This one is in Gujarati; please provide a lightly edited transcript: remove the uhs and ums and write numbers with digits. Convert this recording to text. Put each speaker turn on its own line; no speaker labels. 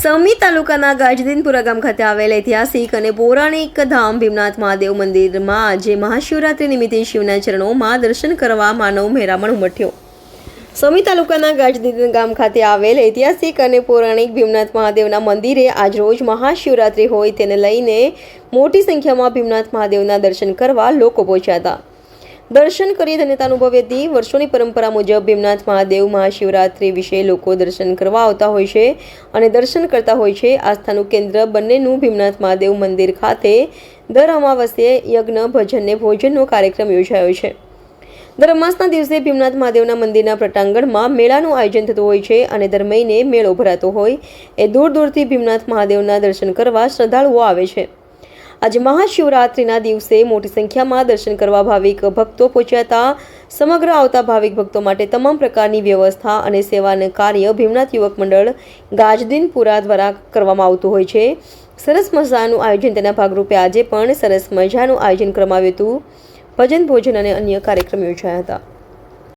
સમી તાલુકાના ગાજદીનપુરા ગામ ખાતે આવેલ ઐતિહાસિક અને પૌરાણિક ધામ ભીમનાથ મહાદેવ મંદિરમાં આજે મહાશિવરાત્રિ નિમિત્તે શિવના ચરણોમાં દર્શન કરવા માનવ મહેરામણ ઉમટ્યો। સમી તાલુકાના ગાજદીન ગામ ખાતે આવેલ ઐતિહાસિક અને પૌરાણિક ભીમનાથ મહાદેવના મંદિરે આજરોજ મહાશિવરાત્રિ હોય તેને લઈને મોટી સંખ્યામાં ભીમનાથ મહાદેવના દર્શન કરવા લોકો પહોંચ્યા હતા। દર્શન કરી ધન્યતા અનુભવી હતી। વર્ષોની પરંપરા મુજબ ભીમનાથ મહાદેવ મહાશિવરાત્રિ વિશે લોકો દર્શન કરવા આવતા હોય છે અને દર્શન કરતા હોય છે। આસ્થાનું કેન્દ્ર બંનેનું ભીમનાથ મહાદેવ મંદિર ખાતે દર અમાવસ્યે યજ્ઞ ભજન ને ભોજનનો કાર્યક્રમ યોજાયો છે। દર અમાસના દિવસે ભીમનાથ મહાદેવના મંદિરના પ્રટાંગણમાં મેળાનું આયોજન થતું હોય છે અને દર મહિને મેળો ભરાતો હોય એ દૂર દૂરથી ભીમનાથ મહાદેવના દર્શન કરવા શ્રદ્ધાળુઓ આવે છે। આજે મહાશિવરાત્રિના દિવસે મોટી સંખ્યામાં દર્શન કરવા ભાવિક ભક્તો પહોંચ્યા હતા। સમગ્ર આવતા ભાવિક ભક્તો માટે તમામ પ્રકારની વ્યવસ્થા અને સેવાના કાર્ય ભીમનાથ યુવક મંડળ ગાજદીનપુરા દ્વારા કરવામાં આવતું હોય છે। સરસ મજાનું આયોજન તેના ભાગરૂપે આજે પણ સરસ મજાનું આયોજન કરવામાં આવ્યું હતું। ભજન ભોજન અને અન્ય કાર્યક્રમ યોજાયા હતા।